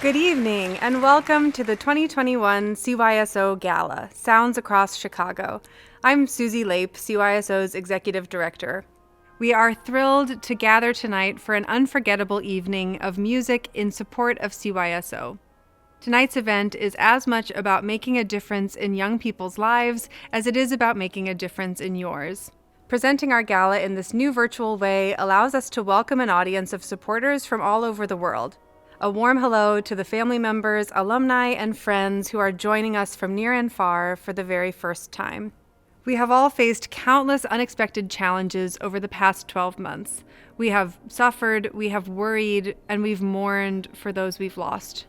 Good evening, and welcome to the 2021 CYSO Gala, Sounds Across Chicago. I'm Susie Lape, CYSO's Executive Director. We are thrilled to gather tonight for an unforgettable evening of music in support of CYSO. Tonight's event is as much about making a difference in young people's lives as it is about making a difference in yours. Presenting our gala in this new virtual way allows us to welcome an audience of supporters from all over the world. A warm hello to the family members, alumni, and friends who are joining us from near and far for the very first time. We have all faced countless unexpected challenges over the past 12 months. We have suffered, we have worried, and we've mourned for those we've lost.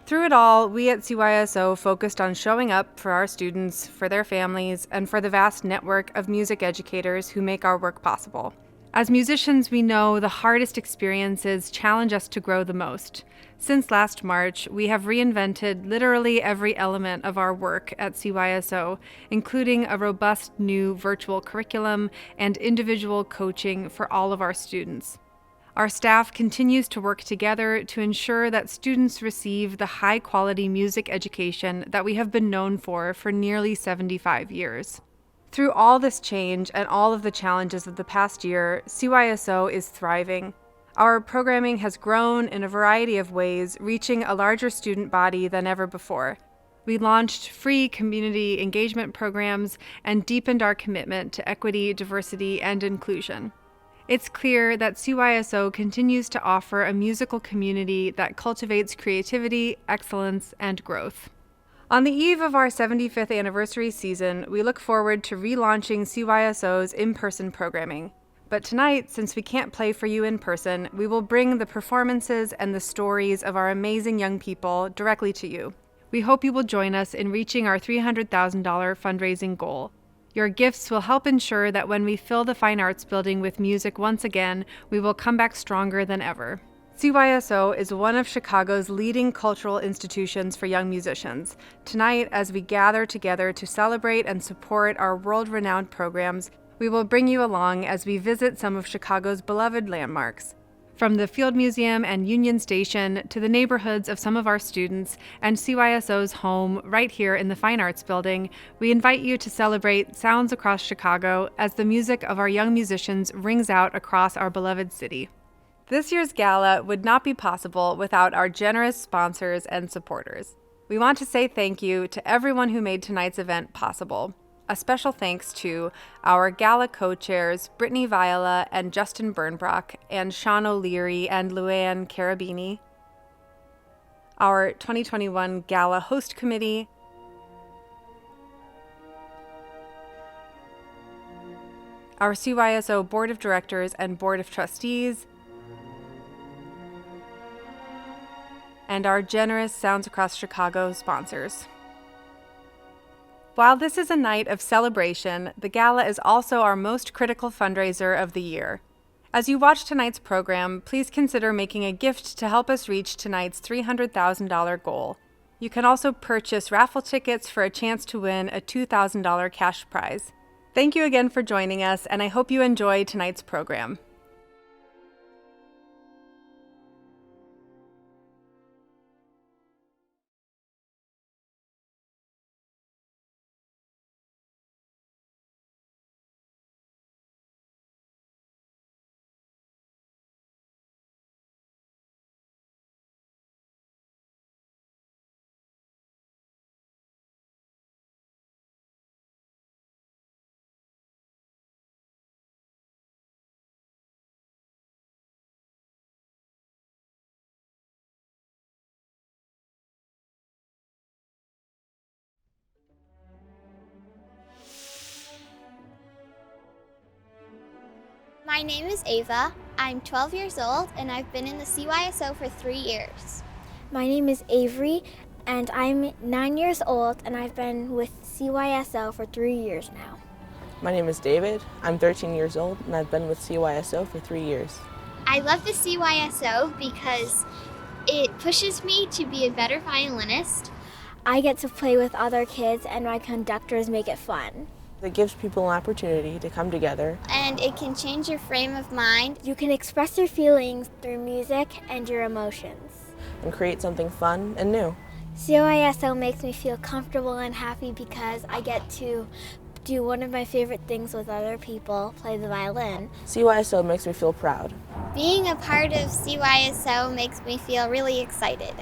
Through it all, we at CYSO focused on showing up for our students, for their families, and for the vast network of music educators who make our work possible. As musicians, we know the hardest experiences challenge us to grow the most. Since last March, we have reinvented literally every element of our work at CYSO, including a robust new virtual curriculum and individual coaching for all of our students. Our staff continues to work together to ensure that students receive the high-quality music education that we have been known for nearly 75 years. Through all this change and all of the challenges of the past year, CYSO is thriving. Our programming has grown in a variety of ways, reaching a larger student body than ever before. We launched free community engagement programs and deepened our commitment to equity, diversity, and inclusion. It's clear that CYSO continues to offer a musical community that cultivates creativity, excellence, and growth. On the eve of our 75th anniversary season, we look forward to relaunching CYSO's in-person programming. But tonight, since we can't play for you in person, we will bring the performances and the stories of our amazing young people directly to you. We hope you will join us in reaching our $300,000 fundraising goal. Your gifts will help ensure that when we fill the Fine Arts Building with music once again, we will come back stronger than ever. CYSO is one of Chicago's leading cultural institutions for young musicians. Tonight, as we gather together to celebrate and support our world-renowned programs, we will bring you along as we visit some of Chicago's beloved landmarks. From the Field Museum and Union Station to the neighborhoods of some of our students and CYSO's home right here in the Fine Arts Building, we invite you to celebrate Sounds Across Chicago as the music of our young musicians rings out across our beloved city. This year's gala would not be possible without our generous sponsors and supporters. We want to say thank you to everyone who made tonight's event possible. A special thanks to our gala co-chairs, Brittany Viola and Justin Burnbrock, and Sean O'Leary and Luann Carabini, our 2021 Gala Host Committee, our CYSO Board of Directors and Board of Trustees, and our generous Sounds Across Chicago sponsors. While this is a night of celebration, the gala is also our most critical fundraiser of the year. As you watch tonight's program, please consider making a gift to help us reach tonight's $300,000 goal. You can also purchase raffle tickets for a chance to win a $2,000 cash prize. Thank you again for joining us, and I hope you enjoy tonight's program. My name is Ava. I'm 12 years old and I've been in the CYSO for 3 years. My name is Avery and I'm 9 years old and I've been with CYSO for 3 years now. My name is David. I'm 13 years old and I've been with CYSO for 3 years. I love the CYSO because it pushes me to be a better violinist. I get to play with other kids and my conductors make it fun. It gives people an opportunity to come together. And it can change your frame of mind. You can express your feelings through music and your emotions. and create something fun and new. CYSO makes me feel comfortable and happy because I get to do one of my favorite things with other people, play the violin. CYSO makes me feel proud. Being a part of CYSO makes me feel really excited.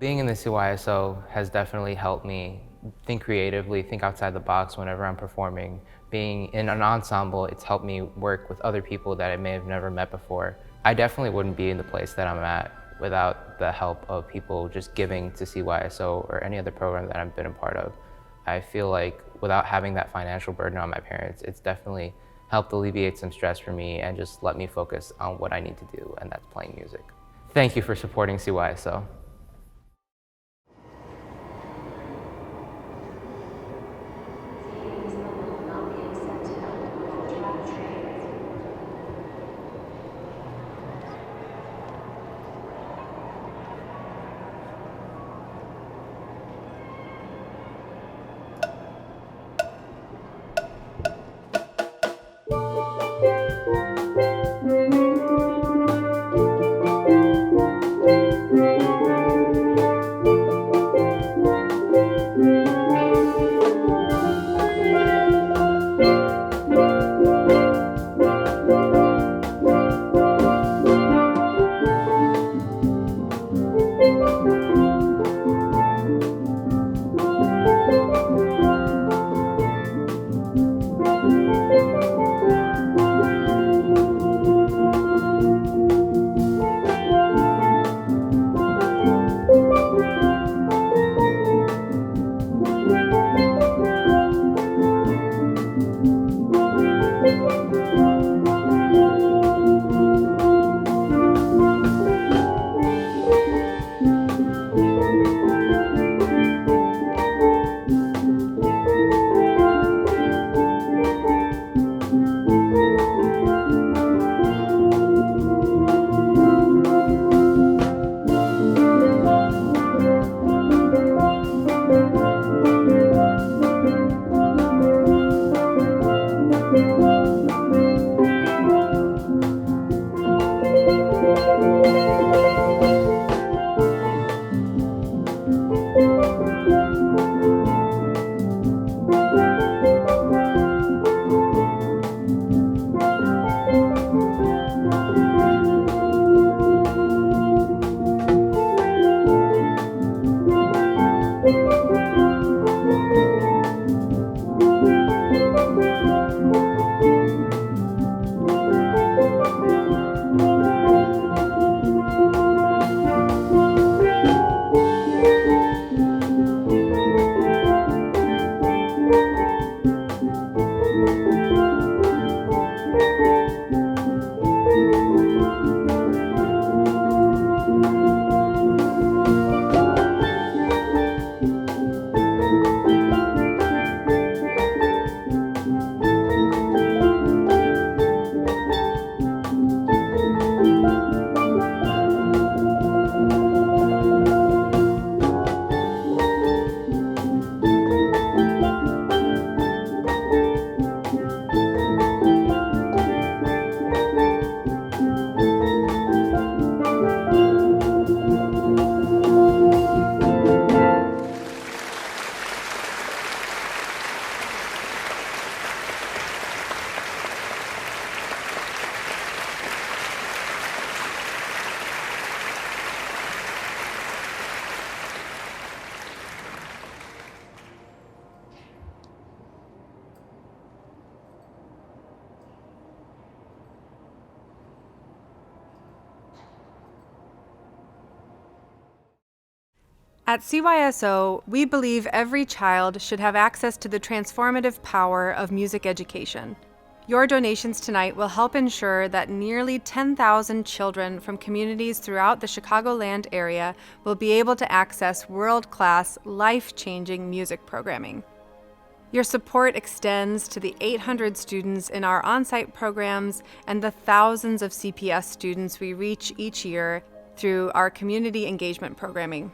Being in the CYSO has definitely helped me think creatively, think outside the box whenever I'm performing. Being in an ensemble, it's helped me work with other people that I may have never met before. I definitely wouldn't be in the place that I'm at without the help of people just giving to CYSO or any other program that I've been a part of. I feel like without having that financial burden on my parents, it's definitely helped alleviate some stress for me and just let me focus on what I need to do, and that's playing music. Thank you for supporting CYSO. At CYSO, we believe every child should have access to the transformative power of music education. Your donations tonight will help ensure that nearly 10,000 children from communities throughout the Chicagoland area will be able to access world-class, life-changing music programming. Your support extends to the 800 students in our on-site programs and the thousands of CPS students we reach each year through our community engagement programming.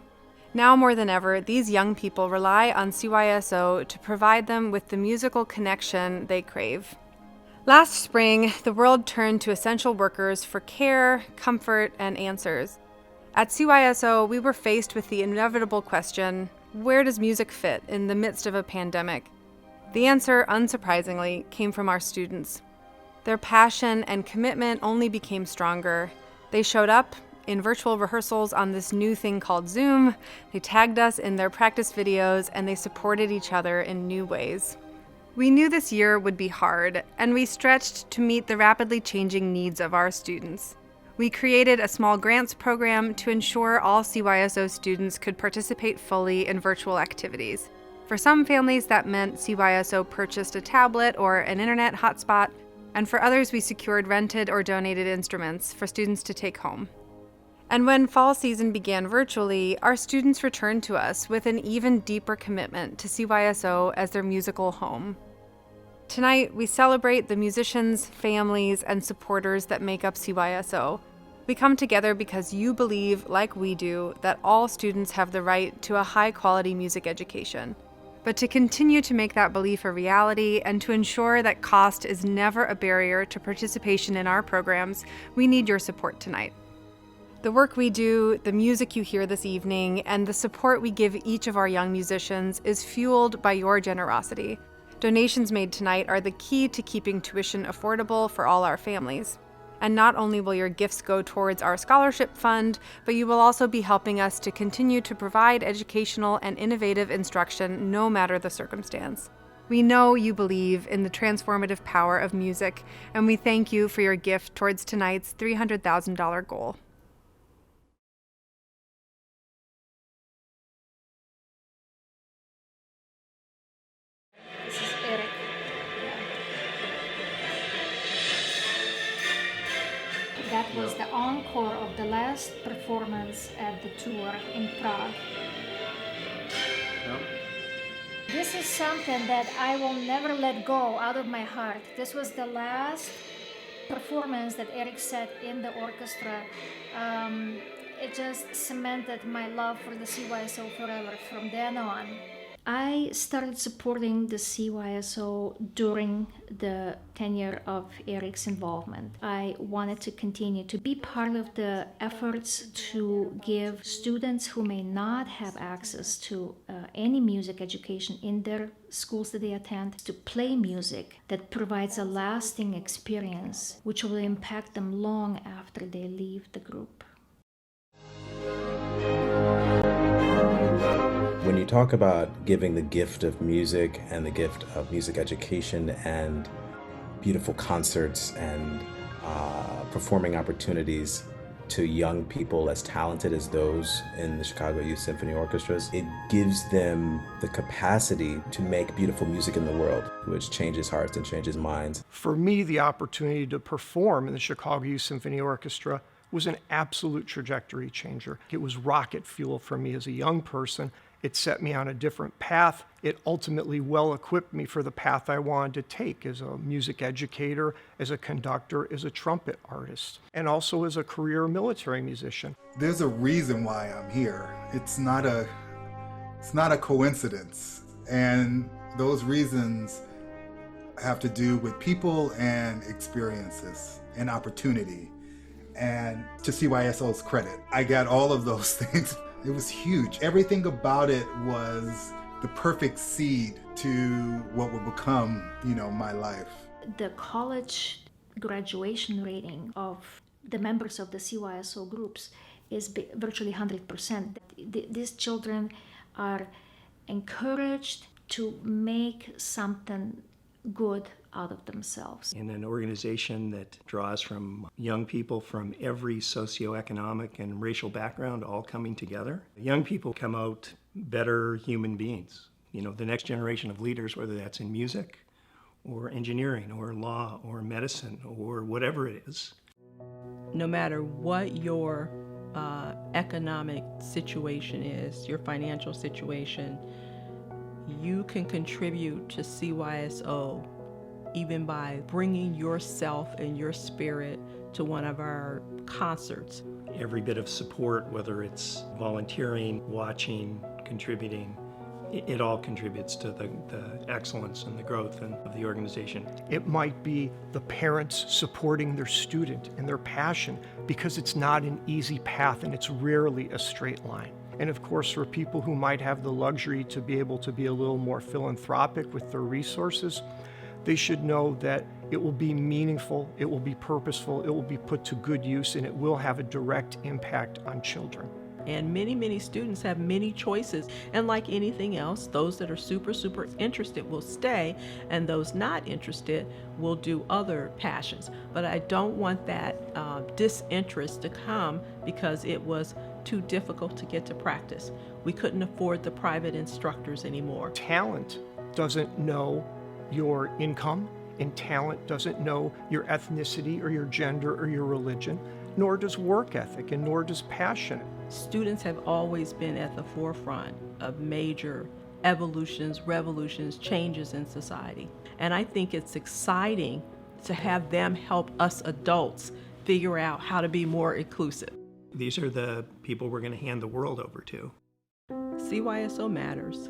Now more than ever, these young people rely on CYSO to provide them with the musical connection they crave. Last spring, the world turned to essential workers for care, comfort, and answers. At CYSO, we were faced with the inevitable question, where does music fit in the midst of a pandemic? The answer, unsurprisingly, came from our students. Their passion and commitment only became stronger. They showed up in virtual rehearsals on this new thing called Zoom, they tagged us in their practice videos, and they supported each other in new ways. We knew this year would be hard, and we stretched to meet the rapidly changing needs of our students. We created a small grants program to ensure all CYSO students could participate fully in virtual activities. For some families, that meant CYSO purchased a tablet or an internet hotspot, and for others, we secured rented or donated instruments for students to take home. And when fall season began virtually, our students returned to us with an even deeper commitment to CYSO as their musical home. Tonight, we celebrate the musicians, families, and supporters that make up CYSO. We come together because you believe, like we do, that all students have the right to a high-quality music education. But to continue to make that belief a reality and to ensure that cost is never a barrier to participation in our programs, we need your support tonight. The work we do, the music you hear this evening, and the support we give each of our young musicians is fueled by your generosity. Donations made tonight are the key to keeping tuition affordable for all our families. And not only will your gifts go towards our scholarship fund, but you will also be helping us to continue to provide educational and innovative instruction no matter the circumstance. We know you believe in the transformative power of music, and we thank you for your gift towards tonight's $300,000 goal. This is Eric. That was the encore of the last performance at the tour in Prague. This is something that I will never let go out of my heart. This was the last performance that Eric set in the orchestra. It just cemented my love for the CYSO forever from then on. I started supporting the CYSO during the tenure of Eric's involvement. I wanted to continue to be part of the efforts to give students who may not have access to any music education in their schools that they attend to play music that provides a lasting experience which will impact them long after they leave the group. When you talk about giving the gift of music and the gift of music education and beautiful concerts and performing opportunities to young people as talented as those in the Chicago Youth Symphony Orchestras, it gives them the capacity to make beautiful music in the world, which changes hearts and changes minds. For me, the opportunity to perform in the Chicago Youth Symphony Orchestra was an absolute trajectory changer. It was rocket fuel for me as a young person. It set me on a different path. It ultimately well-equipped me for the path I wanted to take as a music educator, as a conductor, as a trumpet artist, and also as a career military musician. There's a reason why I'm here. It's not a coincidence. And those reasons have to do with people and experiences and opportunity. And to CYSO's credit, I got all of those things. It was huge. Everything about it was the perfect seed to what would become, my life. The college graduation rating of the members of the CYSO groups is virtually 100%. These children are encouraged to make something good out of themselves. In an organization that draws from young people from every socioeconomic and racial background all coming together, young people come out better human beings. You know, the next generation of leaders, whether that's in music or engineering or law or medicine or whatever it is. No matter what your economic situation is, your financial situation, you can contribute to CYSO even by bringing yourself and your spirit to one of our concerts. Every bit of support, whether it's volunteering, watching, contributing, it all contributes to the excellence and the growth of the organization. It might be the parents supporting their student and their passion, because it's not an easy path and it's rarely a straight line. And of course, for people who might have the luxury to be able to be a little more philanthropic with their resources, they should know that it will be meaningful, it will be purposeful, it will be put to good use, and it will have a direct impact on children. And many students have many choices. And like anything else, those that are super interested will stay, and those not interested will do other passions. But I don't want that disinterest to come because it was too difficult to get to practice. We couldn't afford the private instructors anymore. Talent doesn't know your income, and talent doesn't know your ethnicity or your gender or your religion, nor does work ethic, and nor does passion. Students have always been at the forefront of major evolutions, revolutions, changes in society. And I think it's exciting to have them help us adults figure out how to be more inclusive. These are the people we're going to hand the world over to. CYSO matters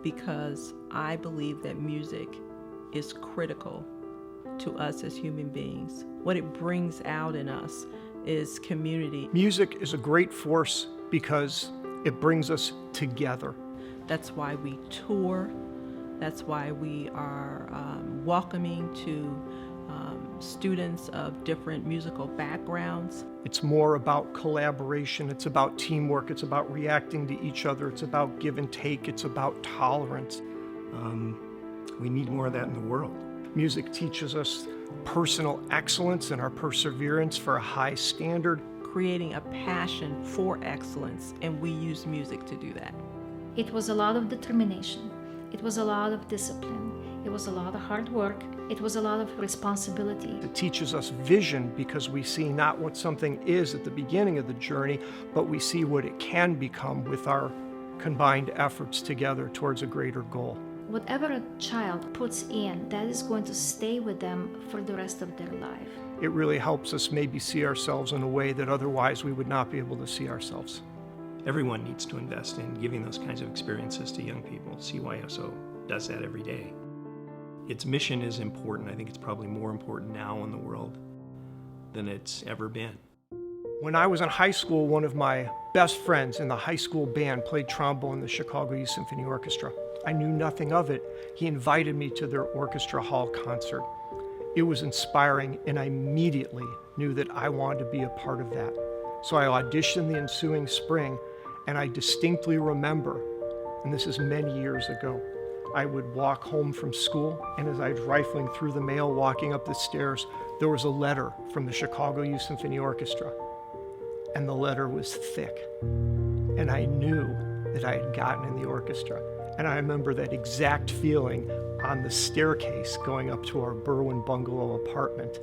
because I believe that music is critical to us as human beings. What it brings out in us is community. Music is a great force because it brings us together. That's why we tour. That's why we are welcoming to students of different musical backgrounds. It's more about collaboration, it's about teamwork, it's about reacting to each other, it's about give and take, it's about tolerance. We need more of that in the world. Music teaches us personal excellence and our perseverance for a high standard. Creating a passion for excellence, and we use music to do that. It was a lot of determination. It was a lot of discipline. It was a lot of hard work. It was a lot of responsibility. It teaches us vision because we see not what something is at the beginning of the journey, but we see what it can become with our combined efforts together towards a greater goal. Whatever a child puts in, that is going to stay with them for the rest of their life. It really helps us maybe see ourselves in a way that otherwise we would not be able to see ourselves. Everyone needs to invest in giving those kinds of experiences to young people. CYSO does that every day. Its mission is important. I think it's probably more important now in the world than it's ever been. When I was in high school, one of my best friends in the high school band played trombone in the Chicago Youth Symphony Orchestra. I knew nothing of it. He invited me to their orchestra hall concert. It was inspiring, and I immediately knew that I wanted to be a part of that. So I auditioned the ensuing spring, and I distinctly remember, and this is many years ago, I would walk home from school, and as I was rifling through the mail, walking up the stairs, there was a letter from the Chicago Youth Symphony Orchestra, and the letter was thick. And I knew that I had gotten in the orchestra. And I remember that exact feeling on the staircase going up to our Berwyn bungalow apartment.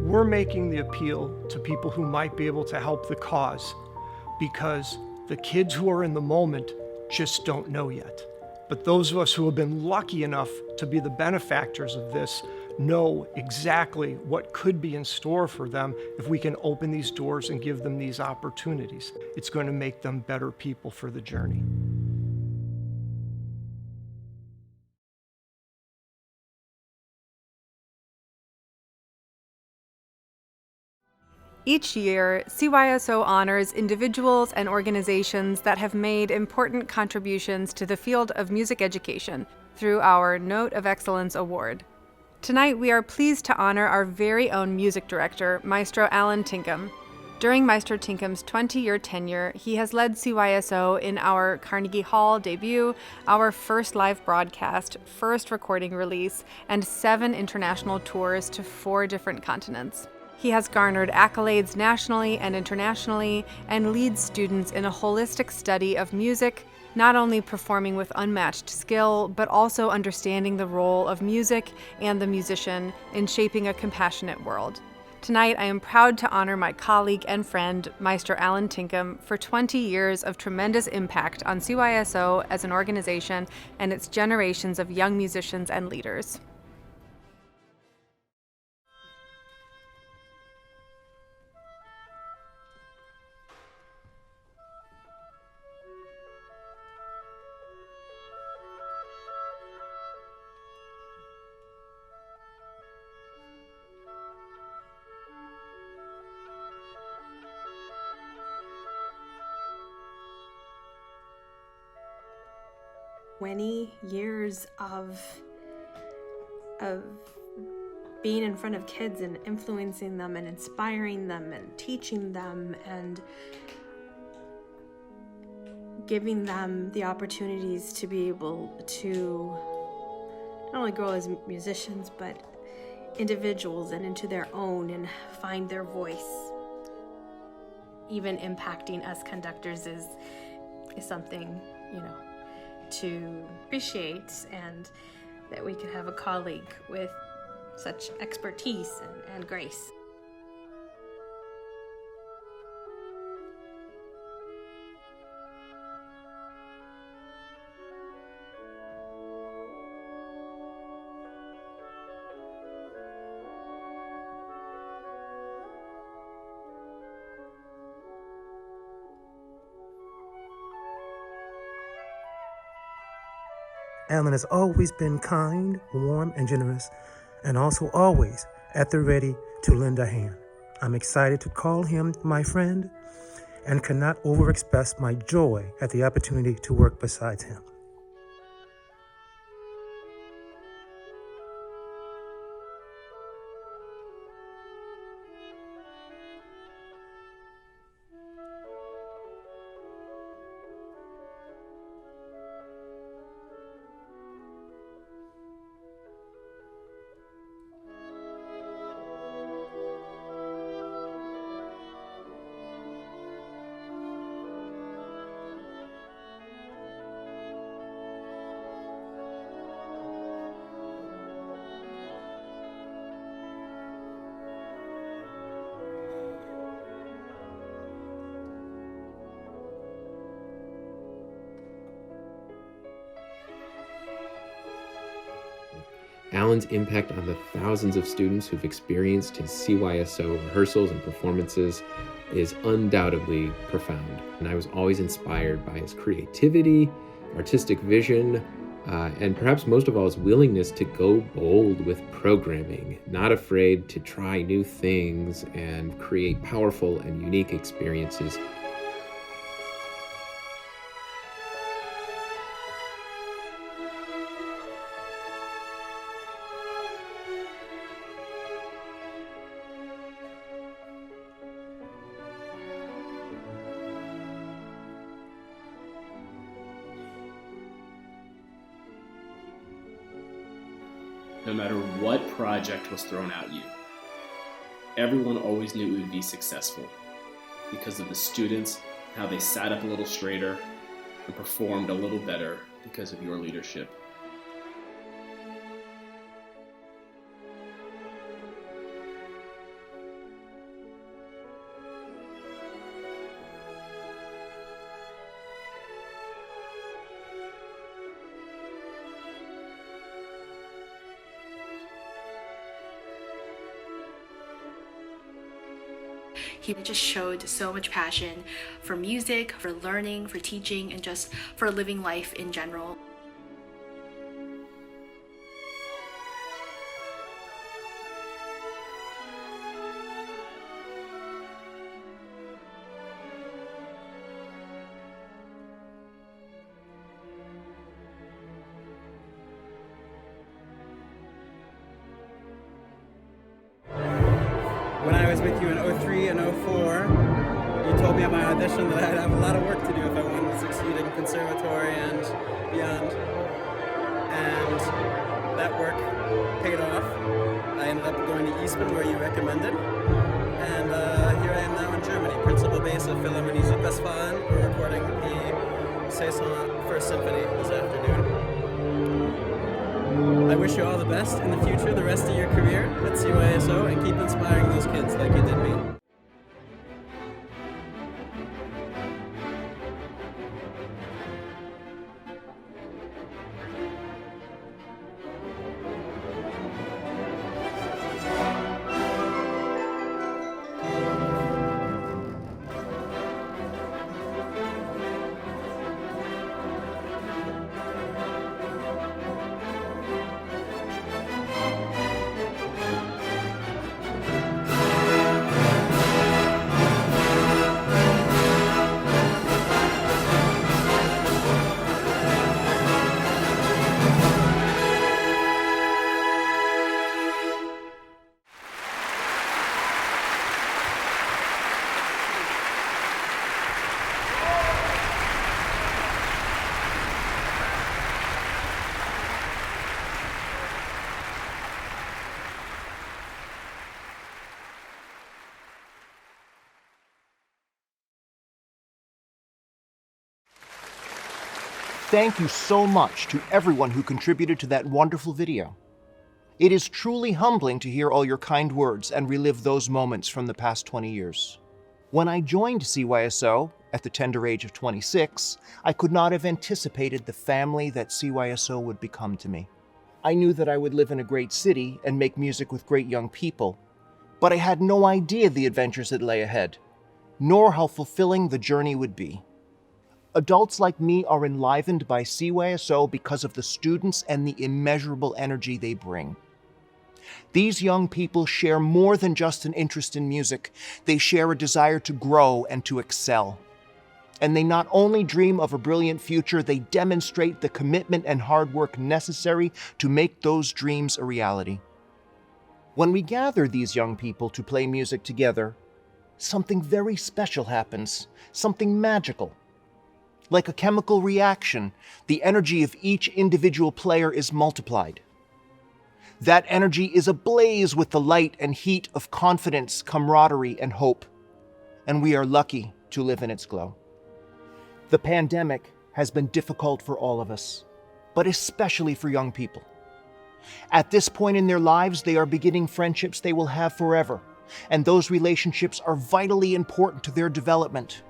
We're making the appeal to people who might be able to help the cause because the kids who are in the moment just don't know yet. But those of us who have been lucky enough to be the benefactors of this know exactly what could be in store for them if we can open these doors and give them these opportunities. It's going to make them better people for the journey. Each year, CYSO honors individuals and organizations that have made important contributions to the field of music education through our Note of Excellence Award. Tonight, we are pleased to honor our very own music director, Maestro Alan Tinkham. During Meister Tinkum's 20-year tenure, he has led CYSO in our Carnegie Hall debut, our first live broadcast, first recording release, and 7 international tours to 4 different continents. He has garnered accolades nationally and internationally and leads students in a holistic study of music, not only performing with unmatched skill, but also understanding the role of music and the musician in shaping a compassionate world. Tonight, I am proud to honor my colleague and friend, Meister Alan Tinkum, for 20 years of tremendous impact on CYSO as an organization and its generations of young musicians and leaders. Many years of being in front of kids and influencing them and inspiring them and teaching them and giving them the opportunities to be able to not only grow as musicians but individuals and into their own and find their voice. Even impacting us conductors is something, to appreciate, and that we could have a colleague with such expertise and grace. Alan has always been kind, warm, and generous, and also always at the ready to lend a hand. I'm excited to call him my friend and cannot overexpress my joy at the opportunity to work beside him. Alan's impact on the thousands of students who've experienced his CYSO rehearsals and performances is undoubtedly profound. And I was always inspired by his creativity, artistic vision, and perhaps most of all, his willingness to go bold with programming, not afraid to try new things and create powerful and unique experiences. No matter what project was thrown at you, everyone always knew it would be successful because of the students, how they sat up a little straighter and performed a little better because of your leadership. He just showed so much passion for music, for learning, for teaching, and just for living life in general. when I was with you in 03 and 04, you told me at my audition that I'd have a lot of work to do if I wanted to succeed in conservatory and beyond. And that work paid off. I ended up going to Eastman, where you recommended. And here I am now in Germany, principal bass of Philharmonie Südwestfalen. We're recording the Saison First Symphony this afternoon. I wish you all the best in the future, the rest of your career at CYSO, and keep inspiring those kids like you did me. Thank you so much to everyone who contributed to that wonderful video. It is truly humbling to hear all your kind words and relive those moments from the past 20 years. When I joined CYSO at the tender age of 26, I could not have anticipated the family that CYSO would become to me. I knew that I would live in a great city and make music with great young people, but I had no idea the adventures that lay ahead, nor how fulfilling the journey would be. Adults like me are enlivened by CYSO because of the students and the immeasurable energy they bring. These young people share more than just an interest in music. They share a desire to grow and to excel. And they not only dream of a brilliant future, they demonstrate the commitment and hard work necessary to make those dreams a reality. When we gather these young people to play music together, something very special happens, something magical. Like a chemical reaction, the energy of each individual player is multiplied. That energy is ablaze with the light and heat of confidence, camaraderie, and hope, and we are lucky to live in its glow. The pandemic has been difficult for all of us, but especially for young people. At this point in their lives, they are beginning friendships they will have forever, and those relationships are vitally important to their development.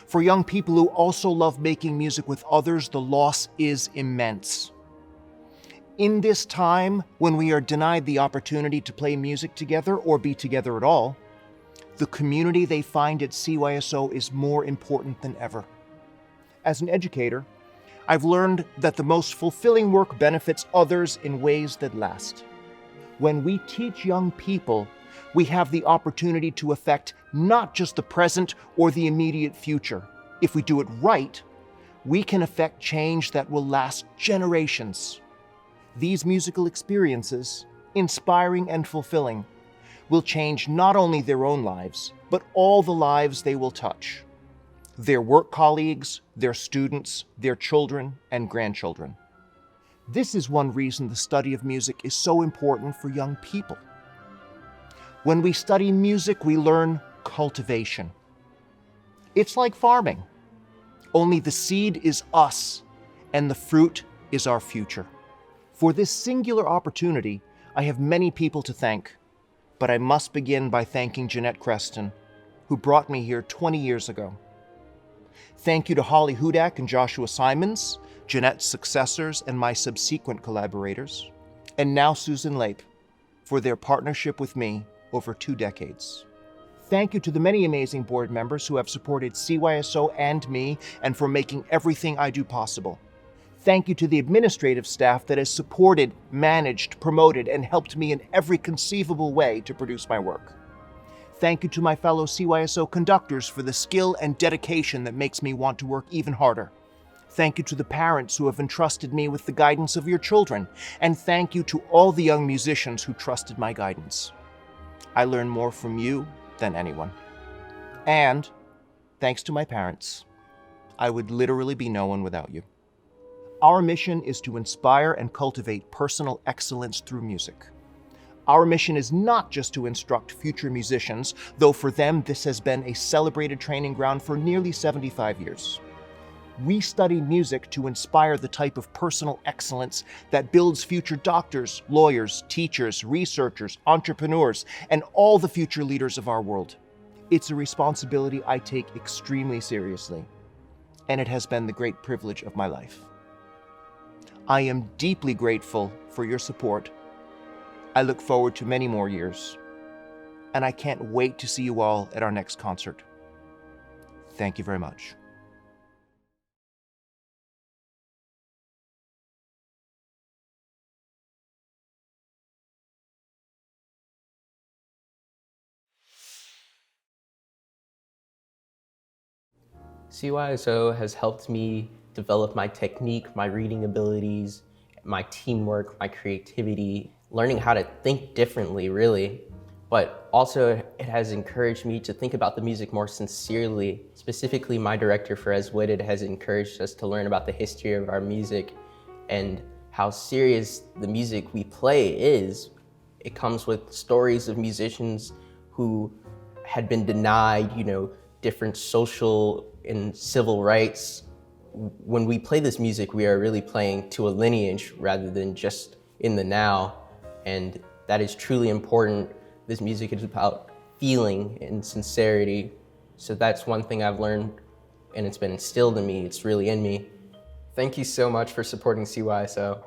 For young people who also love making music with others, the loss is immense. In this time, when we are denied the opportunity to play music together or be together at all, the community they find at CYSO is more important than ever. As an educator, I've learned that the most fulfilling work benefits others in ways that last. When we teach young people, we have the opportunity to affect not just the present or the immediate future. If we do it right, we can affect change that will last generations. These musical experiences, inspiring and fulfilling, will change not only their own lives, but all the lives they will touch. Their work colleagues, their students, their children, and grandchildren. This is one reason the study of music is so important for young people. When we study music, we learn cultivation. It's like farming, only the seed is us, and the fruit is our future. For this singular opportunity, I have many people to thank, but I must begin by thanking Jeanette Creston, who brought me here 20 years ago. Thank you to Holly Hudak and Joshua Simons, Jeanette's successors and my subsequent collaborators, and now Susan Lape, for their partnership with me over 2 decades. Thank you to the many amazing board members who have supported CYSO and me and for making everything I do possible. Thank you to the administrative staff that has supported, managed, promoted, and helped me in every conceivable way to produce my work. Thank you to my fellow CYSO conductors for the skill and dedication that makes me want to work even harder. Thank you to the parents who have entrusted me with the guidance of your children, and thank you to all the young musicians who trusted my guidance. I learn more from you than anyone. And thanks to my parents, I would literally be no one without you. Our mission is to inspire and cultivate personal excellence through music. Our mission is not just to instruct future musicians, though for them this has been a celebrated training ground for nearly 75 years. We study music to inspire the type of personal excellence that builds future doctors, lawyers, teachers, researchers, entrepreneurs, and all the future leaders of our world. It's a responsibility I take extremely seriously, and it has been the great privilege of my life. I am deeply grateful for your support. I look forward to many more years, and I can't wait to see you all at our next concert. Thank you very much. CYSO has helped me develop my technique, my reading abilities, my teamwork, my creativity, learning how to think differently, really. But also it has encouraged me to think about the music more sincerely. Specifically, my director, Ferez Whitted, has encouraged us to learn about the history of our music and how serious the music we play is. It comes with stories of musicians who had been denied, different social and civil rights. When we play this music, we are really playing to a lineage rather than just in the now, and that is truly important. This music is about feeling and sincerity, so that's one thing I've learned, and it's been instilled in me. It's really in me. Thank you so much for supporting CYSO.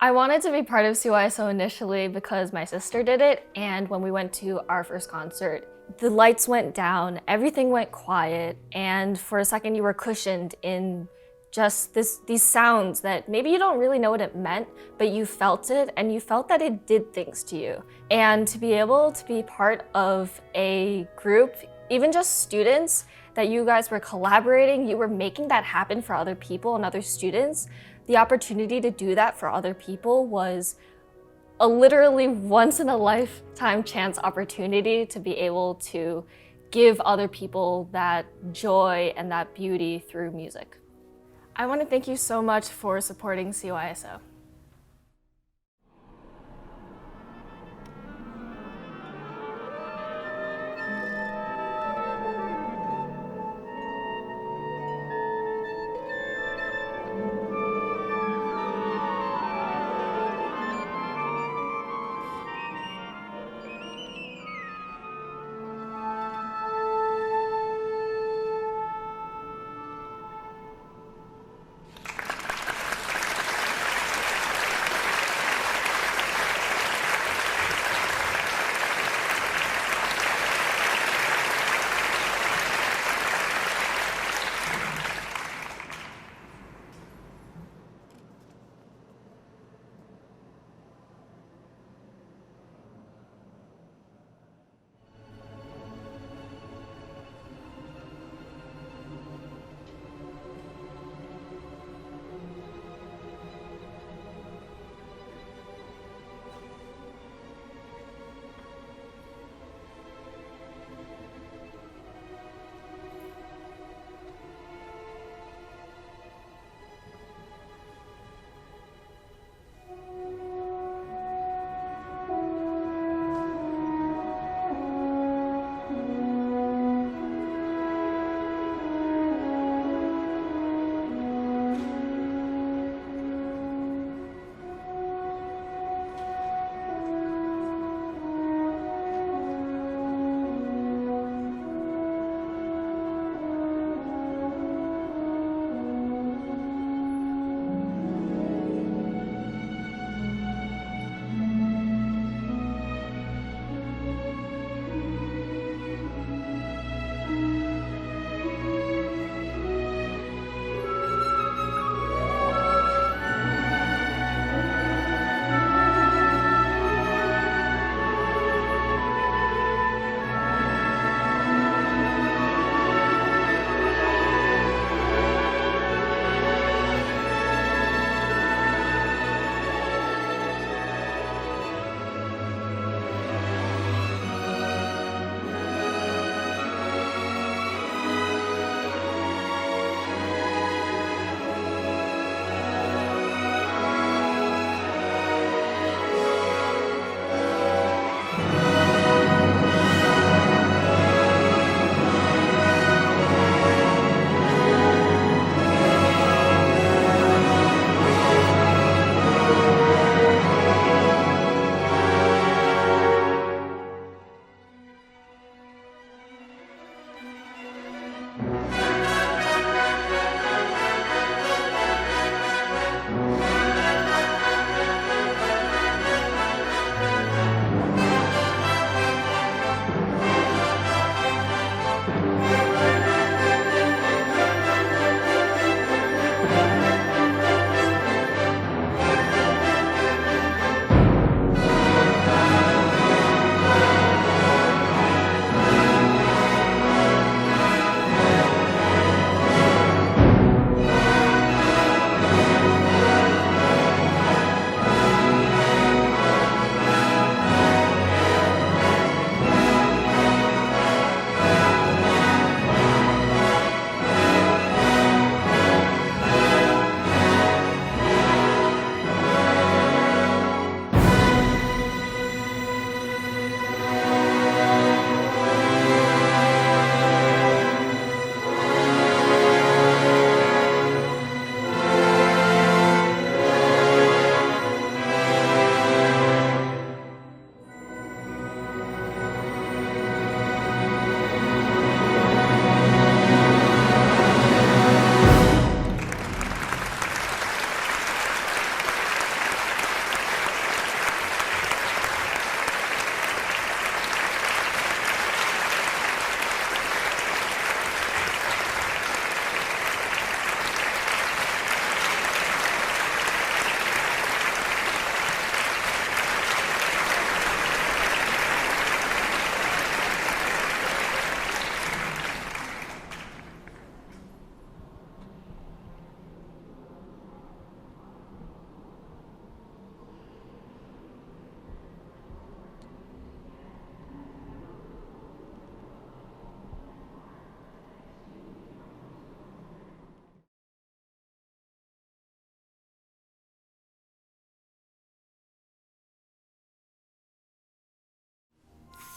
I wanted to be part of CYSO initially because my sister did it, and when we went to our first concert, the lights went down, everything went quiet, and for a second you were cushioned in just these sounds that maybe you don't really know what it meant, but you felt it, and you felt that it did things to you. And to be able to be part of a group, even just students, that you guys were collaborating, you were making that happen for other people and other students, the opportunity to do that for other people was a literally once in a lifetime chance opportunity to be able to give other people that joy and that beauty through music. I want to thank you so much for supporting CYSO.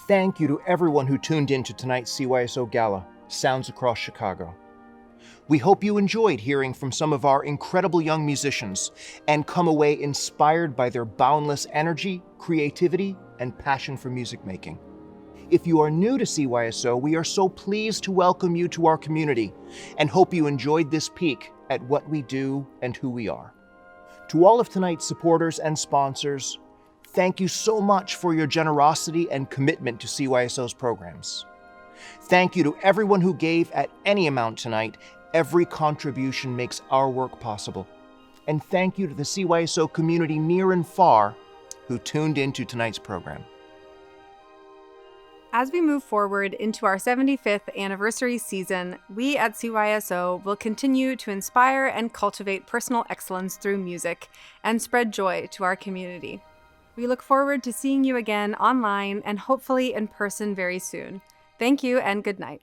thank you to everyone who tuned in to tonight's CYSO Gala, Sounds Across Chicago. We hope you enjoyed hearing from some of our incredible young musicians and come away inspired by their boundless energy, creativity, and passion for music making. If you are new to CYSO, we are so pleased to welcome you to our community and hope you enjoyed this peek at what we do and who we are. To all of tonight's supporters and sponsors, thank you so much for your generosity and commitment to CYSO's programs. Thank you to everyone who gave at any amount tonight. Every contribution makes our work possible. And thank you to the CYSO community near and far who tuned into tonight's program. As we move forward into our 75th anniversary season, we at CYSO will continue to inspire and cultivate personal excellence through music and spread joy to our community. We look forward to seeing you again online and hopefully in person very soon. Thank you and good night.